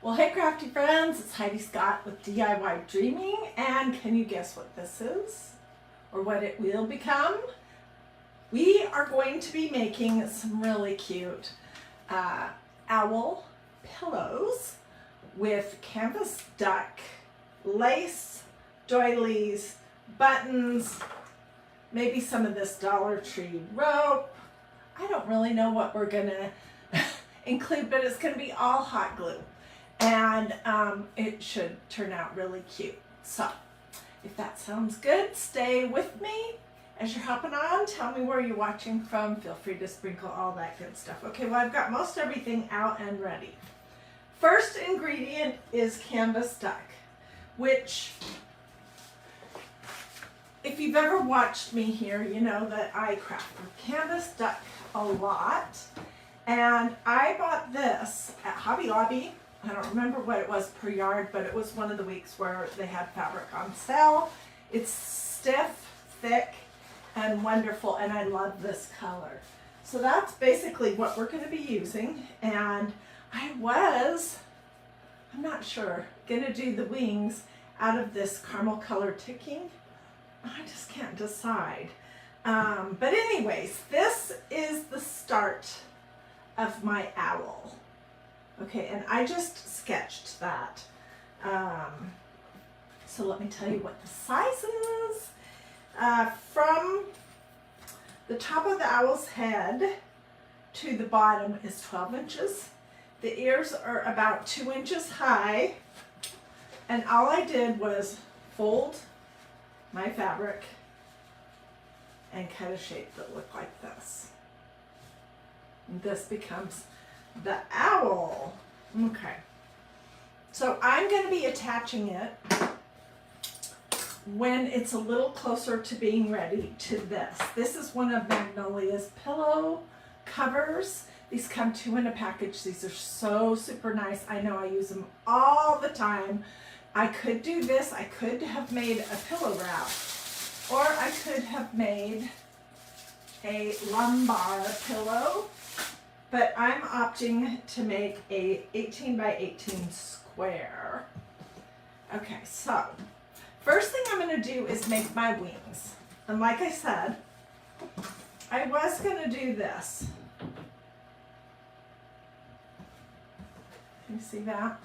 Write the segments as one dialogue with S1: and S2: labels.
S1: Well, hey crafty friends, it's Hiedi Scott with DIY Dreaming, and can you guess what this is? Or what it will become? We are going to be making some really cute owl pillows with canvas duck, lace, doilies, buttons, maybe some of this Dollar Tree rope. I don't really know what we're gonna include, but it's gonna be all hot glue. And it should turn out really cute. So if that sounds good, stay with me as you're hopping on. Tell me where you're watching from. Feel free to sprinkle all that good stuff. Okay, well, I've got most everything out and ready. First ingredient is canvas duck, which if you've ever watched me here, you know that I craft with canvas duck a lot. And I bought this at Hobby Lobby. I don't remember what it was per yard, but it was one of the weeks where they had fabric on sale. It's stiff, thick, and wonderful, and I love this color. So that's basically what we're going to be using. And I'm not sure, going to do the wings out of this caramel color ticking. I just can't decide. But anyways, this is the start of my owl. Okay, and I just sketched that. So let me tell you what the size is. From the top of the owl's head to the bottom is 12 inches. The ears are about 2 inches high. And all I did was fold my fabric and cut a shape that looked like this. And this becomes the owl. Okay, so I'm going to be attaching it when it's a little closer to being ready to this. This is one of Magnolia's pillow covers. These come 2 in a package. These are so super nice. I know I use them all the time. I could do this. I could have made a pillow wrap, or I could have made a lumbar pillow. But I'm opting to make a 18 by 18 square. Okay, so first thing I'm going to do is make my wings. And like I said, I was going to do this. Can you see that?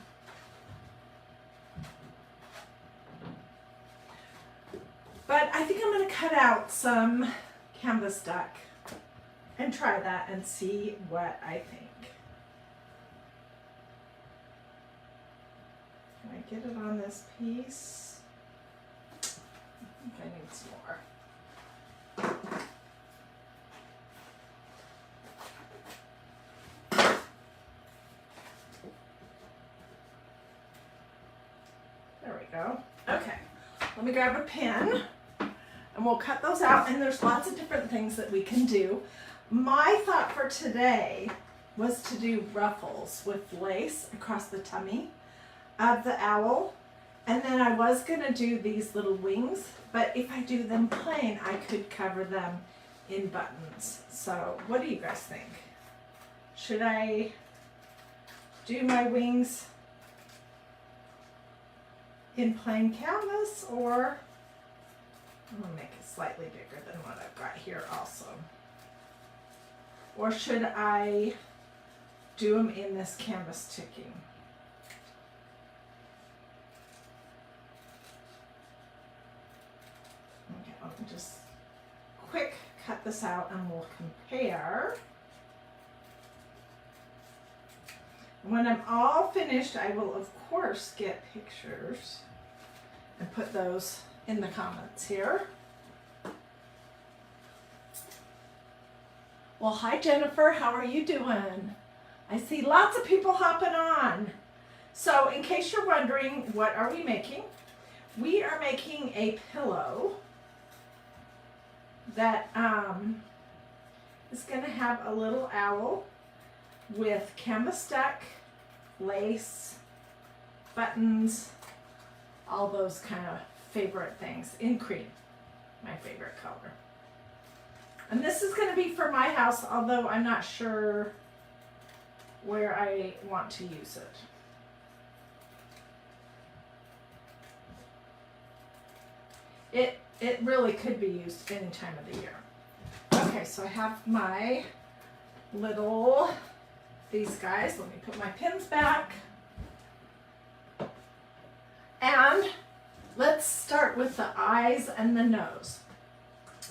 S1: But I think I'm going to cut out some canvas duck and try that and see what I think. Can I get it on this piece? I think I need some more. There we go. Okay, let me grab a pen and we'll cut those out, and there's lots of different things that we can do. My thought for today was to do ruffles with lace across the tummy of the owl. And then I was going to do these little wings, but if I do them plain, I could cover them in buttons. So what do you guys think? Should I do my wings in plain canvas, or I'm going to make it slightly bigger than what I've got here also? Or should I do them in this canvas ticking? Okay, let me just quick cut this out and we'll compare. When I'm all finished, I will of course get pictures and put those in the comments here. Well, hi Jennifer, how are you doing? I see lots of people hopping on. So in case you're wondering, what are we making? We are making a pillow that is going to have a little owl with canvas duck, lace, buttons, all those kind of favorite things in cream, my favorite color. And this is going to be for my house, although I'm not sure where I want to use it. It really could be used any time of the year. Okay, so I have my little, these guys. Let me put my pins back. And let's start with the eyes and the nose.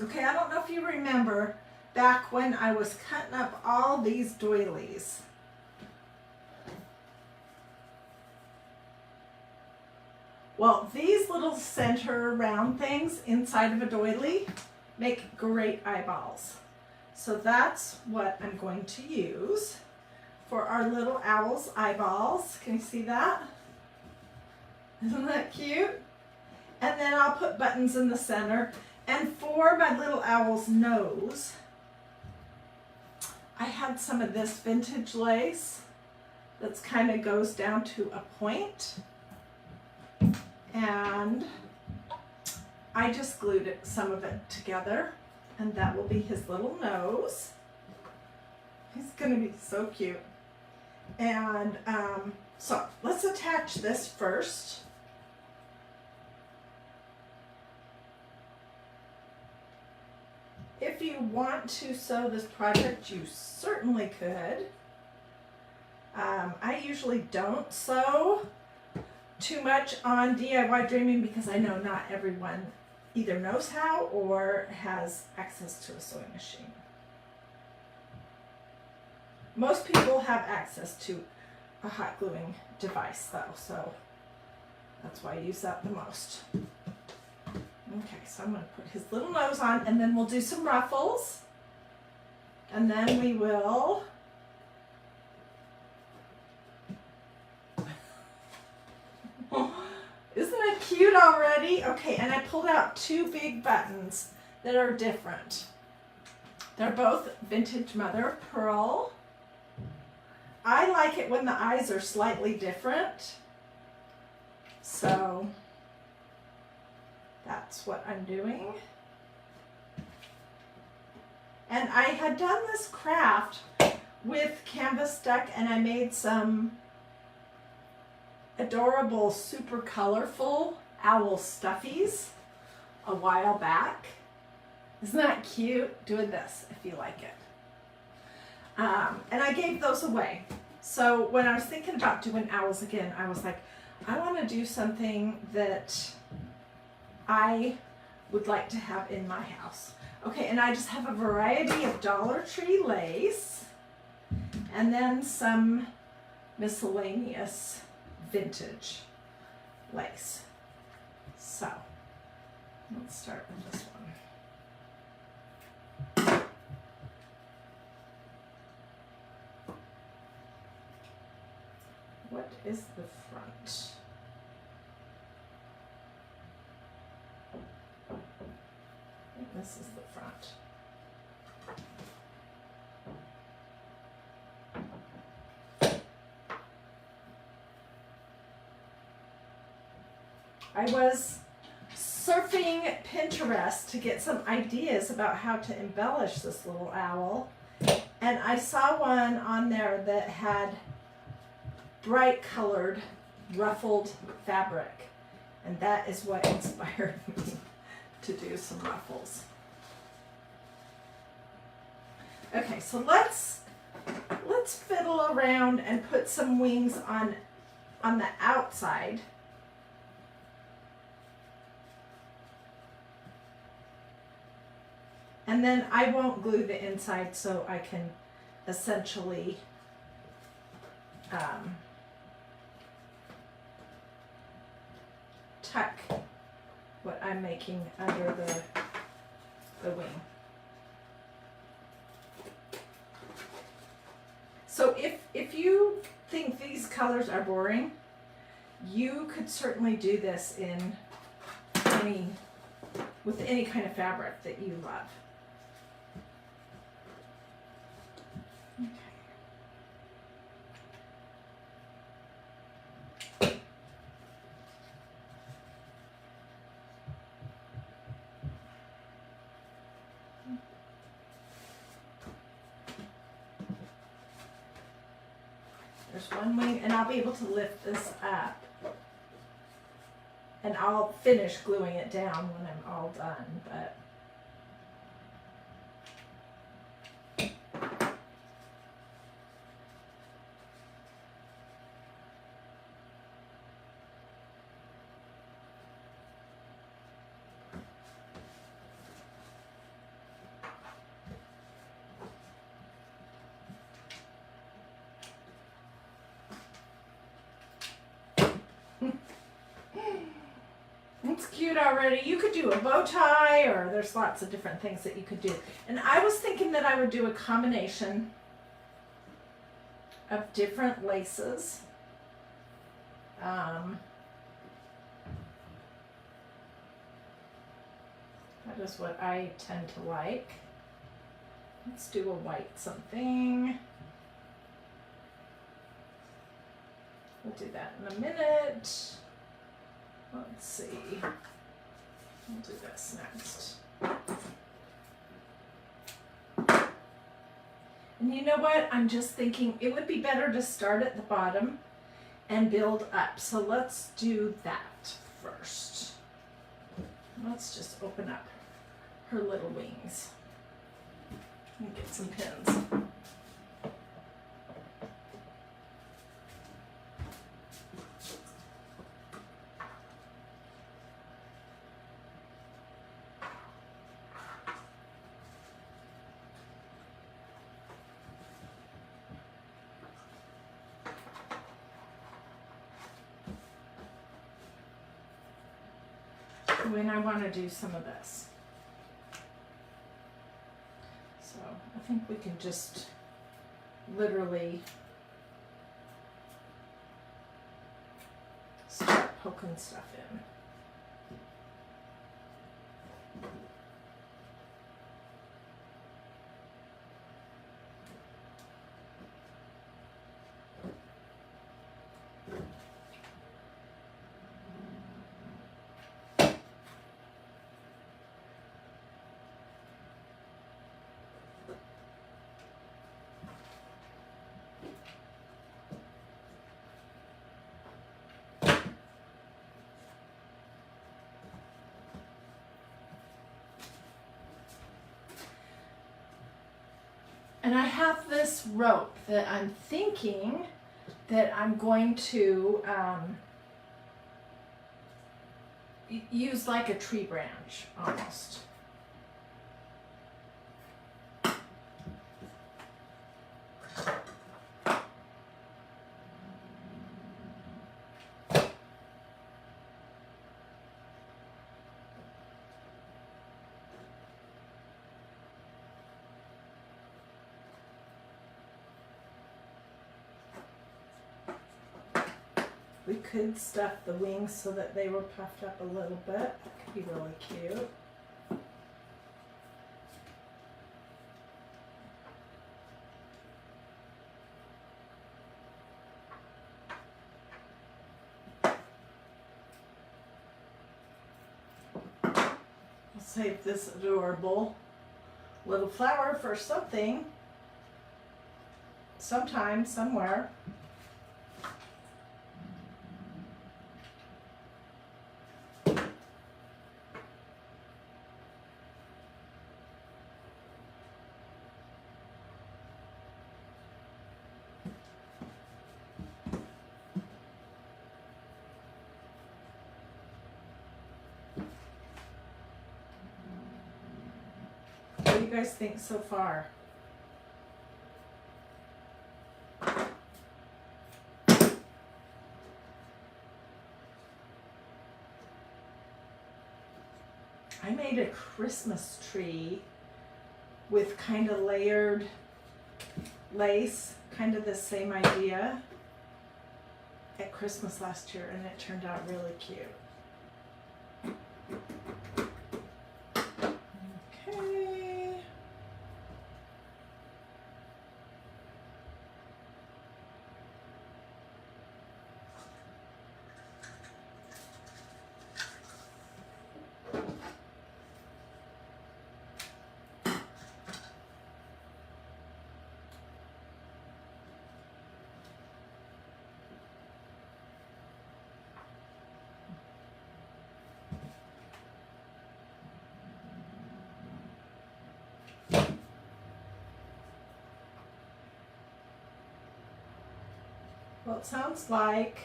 S1: Okay, I don't know if you remember back when I was cutting up all these doilies. Well, these little center round things inside of a doily make great eyeballs. So that's what I'm going to use for our little owl's eyeballs. Can you see that? Isn't that cute? And then I'll put buttons in the center. And for my little owl's nose, I had some of this vintage lace that's kind of goes down to a point. And I just glued some of it together, and that will be his little nose. He's gonna be so cute. And so let's attach this first. If you want to sew this project, you certainly could. I usually don't sew too much on DIY Dreaming because I know not everyone either knows how or has access to a sewing machine. Most people have access to a hot gluing device though, so that's why I use that the most. Okay, so I'm going to put his little nose on, and then we'll do some ruffles, and then we will isn't it cute already? Okay, and I pulled out two big buttons that are different. They're both vintage mother of pearl. I like it when the eyes are slightly different, so that's what I'm doing. And I had done this craft with canvas duck, and I made some adorable, super colorful owl stuffies a while back. Isn't that cute? Doing this if you like it. And I gave those away. So when I was thinking about doing owls again, I was like, I want to do something that I would like to have in my house. Okay, and I just have a variety of Dollar Tree lace and then some miscellaneous vintage lace. So let's start with this one. What is the front? I think this is the front. I was surfing Pinterest to get some ideas about how to embellish this little owl, and I saw one on there that had bright colored ruffled fabric, and that is what inspired me to do some ruffles. Okay, so let's fiddle around and put some wings on the outside. And then I won't glue the inside, so I can essentially tuck what I'm making under the wing. So if you think these colors are boring, you could certainly do this with any kind of fabric that you love. Okay. There's one wing, and I'll be able to lift this up And I'll finish gluing it down when I'm all done, but it's cute already. You could do a bow tie, or there's lots of different things that you could do. And I was thinking that I would do a combination of different laces. That is what I tend to like. Let's do a white something. We'll do that in a minute. Let's see. We'll do this next. And you know what? I'm just thinking it would be better to start at the bottom and build up. So let's do that first. Let's just open up her little wings and get some pins. When I want to do some of this. So I think we can just literally start poking stuff in. And I have this rope that I'm thinking that I'm going to use like a tree branch almost. We could stuff the wings so that they were puffed up a little bit. That could be really cute. I'll save this adorable little flower for something, sometime, somewhere. What do you guys think so far? I made a Christmas tree with kind of layered lace, kind of the same idea at Christmas last year, and it turned out really cute. Okay. Well, it sounds like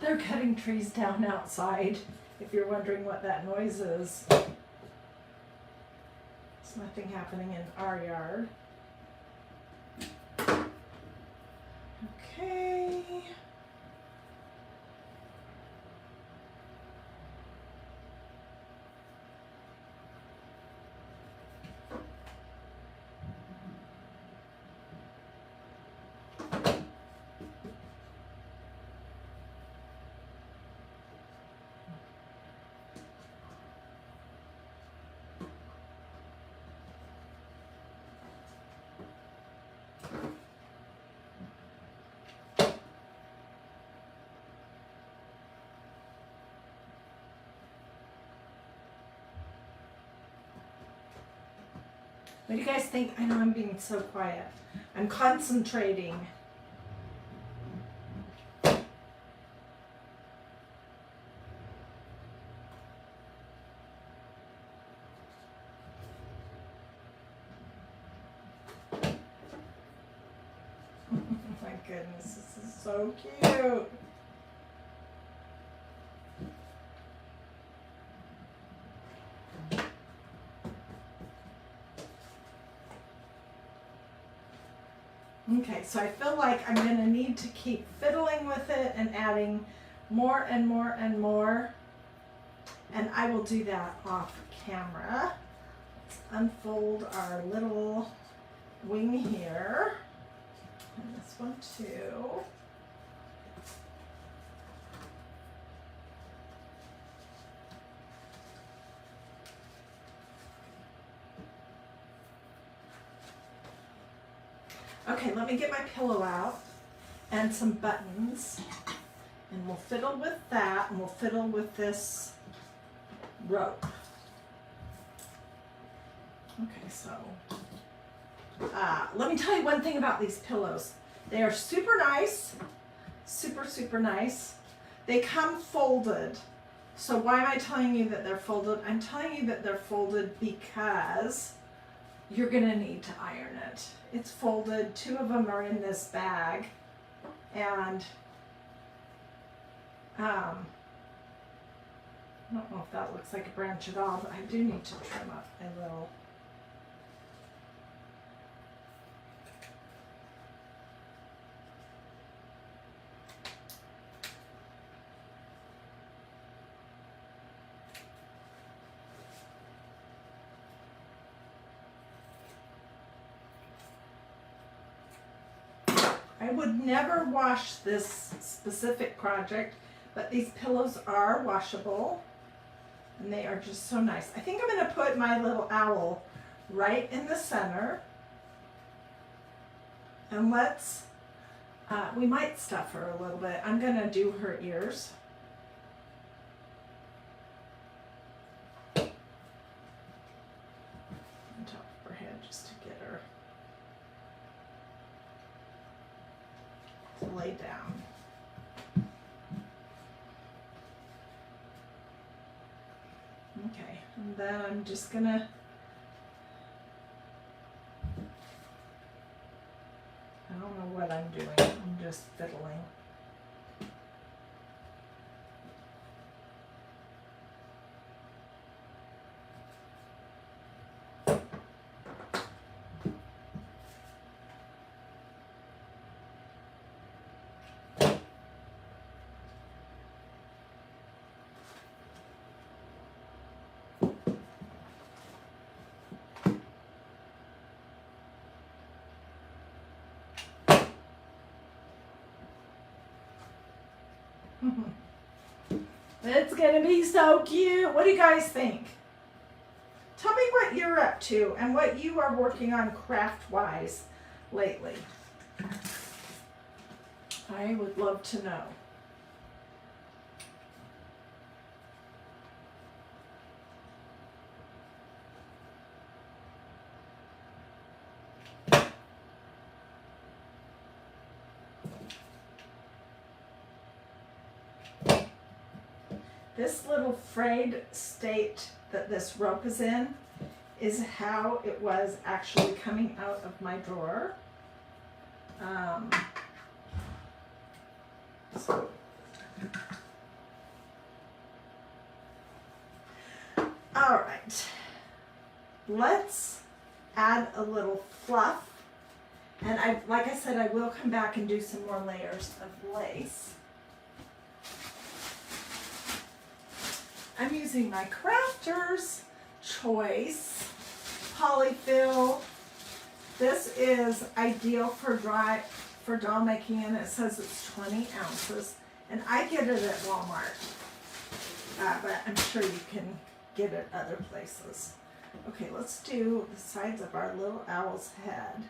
S1: they're cutting trees down outside, if you're wondering what that noise is. There's nothing happening in our yard. Okay. What do you guys think? I know I'm being so quiet. I'm concentrating. My goodness, this is so cute. Okay, so I feel like I'm going to need to keep fiddling with it and adding more and more and more. And I will do that off camera. Let's unfold our little wing here. And this one too. Okay, let me get my pillow out and some buttons, and we'll fiddle with that, and we'll fiddle with this rope. Okay, so let me tell you one thing about these pillows. They are super nice, super nice. They come folded. So why am I telling you that they're folded? I'm telling you that they're folded because you're gonna need to iron it. It's folded. 2 of them are in this bag, and I don't know if that looks like a branch at all, but I do need to trim up a little. I would never wash this specific project, but these pillows are washable, and they are just so nice. I think I'm going to put my little owl right in the center, and let's, we might stuff her a little bit. I'm going to do her ears. On top of her head, just to get her to lay down. Okay, and then I'm just gonna, I don't know what I'm doing, I'm just fiddling. It's gonna be so cute. What do you guys think? Tell me what you're up to and what you are working on craft-wise lately. I would love to know. This little frayed state that this rope is in is how it was actually coming out of my drawer. let's add a little fluff. And like I said, I will come back and do some more layers of lace. I'm using my Crafter's Choice polyfill. This is ideal for doll making, and it says it's 20 ounces. And I get it at Walmart, but I'm sure you can get it other places. Okay, let's do the sides of our little owl's head.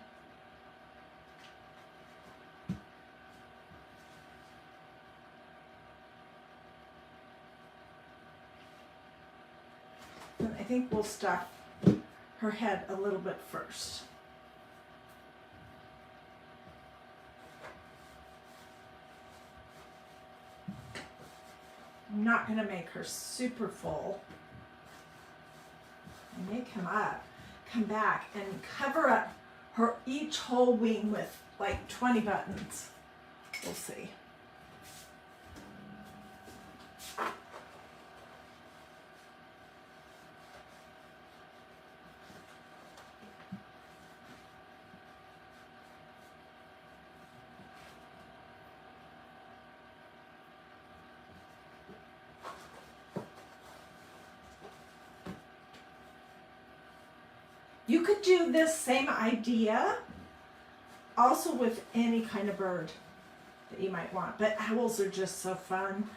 S1: And I think we'll stuff her head a little bit first. I'm not going to make her super full. I may come back and cover up her each whole wing with like 20 buttons. We'll see. You could do this same idea also with any kind of bird that you might want, but owls are just so fun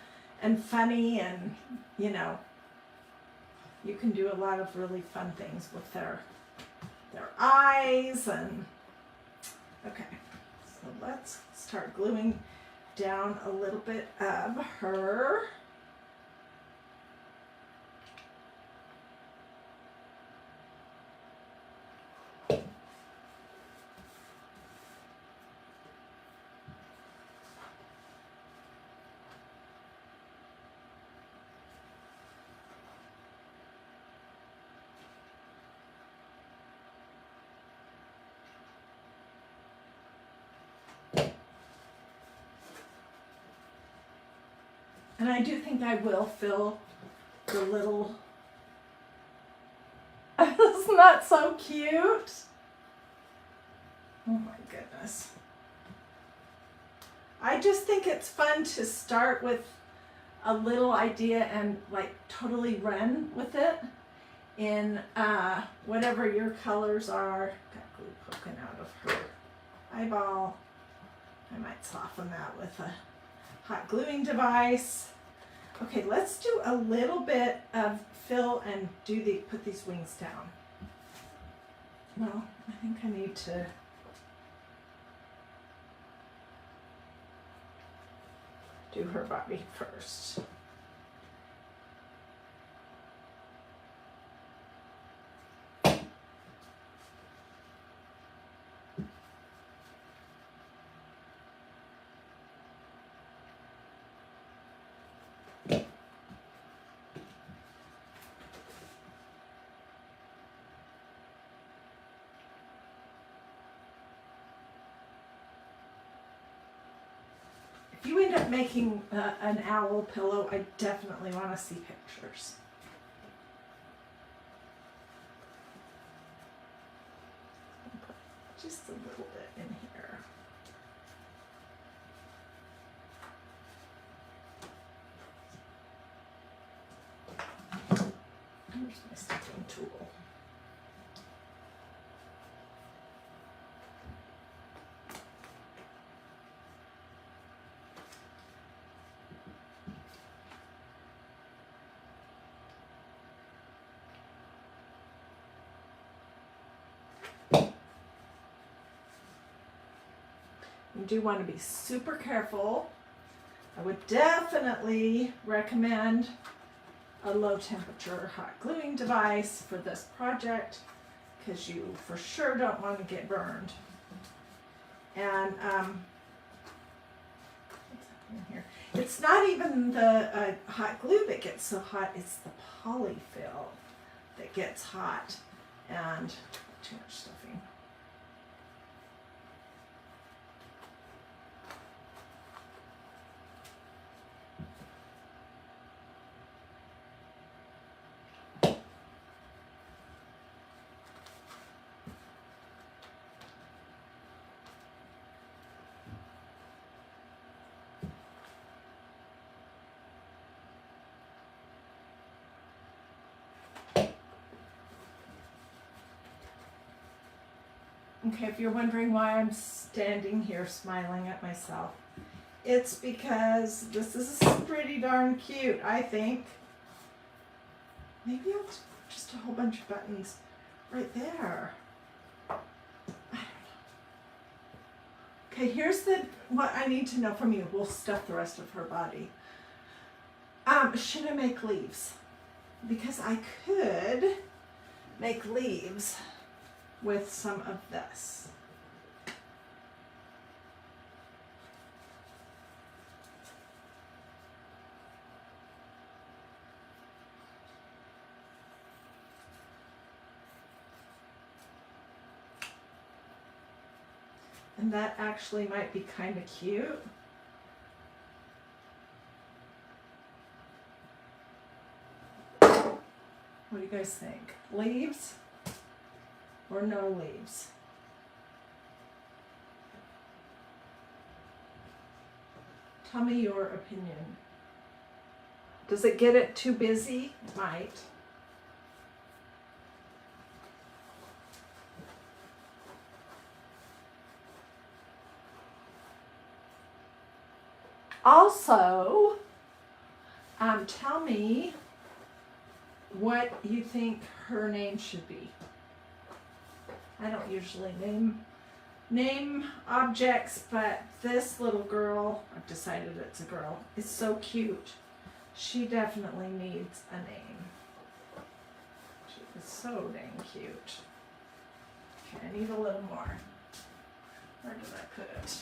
S1: and funny, and you know, you can do a lot of really fun things with their eyes. And okay, so let's start gluing down a little bit of her. And I do think I will fill the little, isn't that so cute? Oh my goodness. I just think it's fun to start with a little idea and like totally run with it in whatever your colors are. Got glue poking out of her eyeball. I might soften that with a hot gluing device. Okay, let's do a little bit of fill and put these wings down. Well, I think I need to do her body first. If you end up making an owl pillow, I definitely want to see pictures. Put just a little bit in here. Here's my stitching tool. You do want to be super careful. I would definitely recommend a low temperature hot gluing device for this project, because you for sure don't want to get burned. And what's happening here? It's not even the hot glue that gets so hot, it's the polyfill that gets hot, and too much stuffing. Okay, if you're wondering why I'm standing here smiling at myself, it's because this is pretty darn cute, I think. Maybe I'll just a whole bunch of buttons right there. I don't know. Okay, here's what I need to know from you. We'll stuff the rest of her body. Should I make leaves? Because I could make leaves with some of this. And that actually might be kind of cute. What do you guys think? Leaves or no leaves? Tell me your opinion. Does it get it too busy? It might. Also, tell me what you think her name should be. I don't usually name objects, but this little girl, I've decided it's a girl, is so cute. She definitely needs a name. She is so dang cute. Okay, I need a little more. Where did I put it?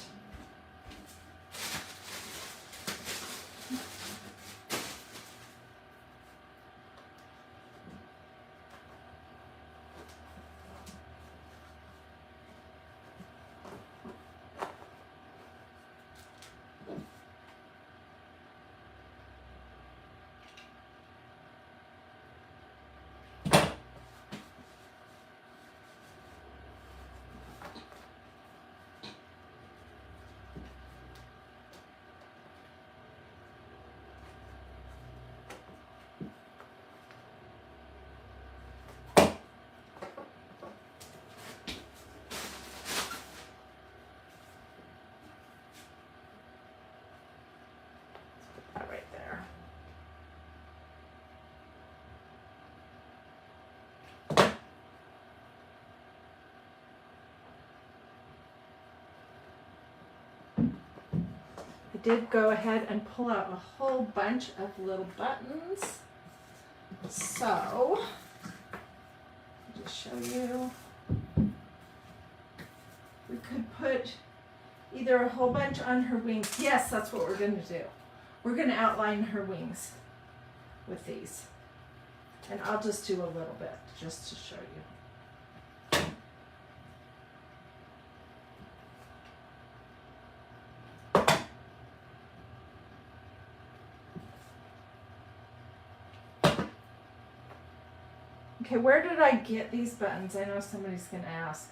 S1: Right there. I did go ahead and pull out a whole bunch of little buttons. So, I'll just show you. We could put either a whole bunch on her wings. Yes, that's what we're going to do. We're going to outline her wings with these. And I'll just do a little bit just to show you. Okay, where did I get these buttons? I know somebody's going to ask.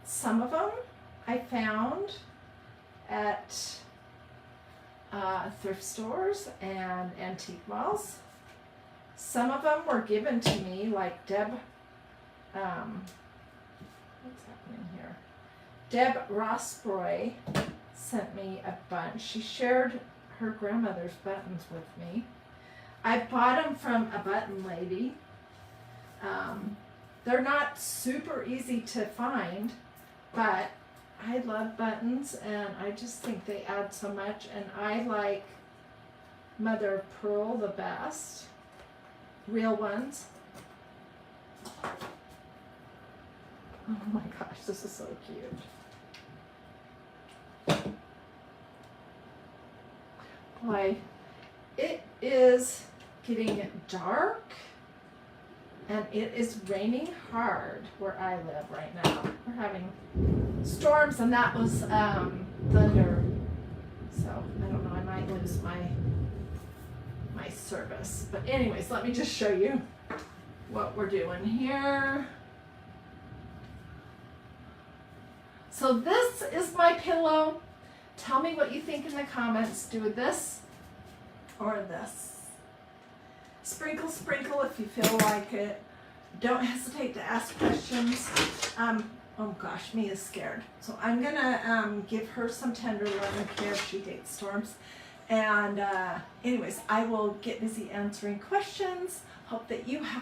S1: Some of them I found at thrift stores and antique malls. Some of them were given to me, like Deb, what's happening here? Deb Rossbroy sent me a bunch. She shared her grandmother's buttons with me. I bought them from a button lady. They're not super easy to find, but I love buttons and I just think they add so much, and I like mother of pearl the best. Real ones. Oh my gosh, this is so cute. Boy, it is getting dark and it is raining hard where I live right now. We're having storms and that was thunder. So I don't know, I might lose my service. But anyways, let me just show you what we're doing here. So this is my pillow. Tell me what you think in the comments. Do this or this. Sprinkle, sprinkle if you feel like it. Don't hesitate to ask questions. Oh gosh, Mia's scared. So I'm gonna give her some tenderloin care. She hates storms. And anyways, I will get busy answering questions. Hope that you have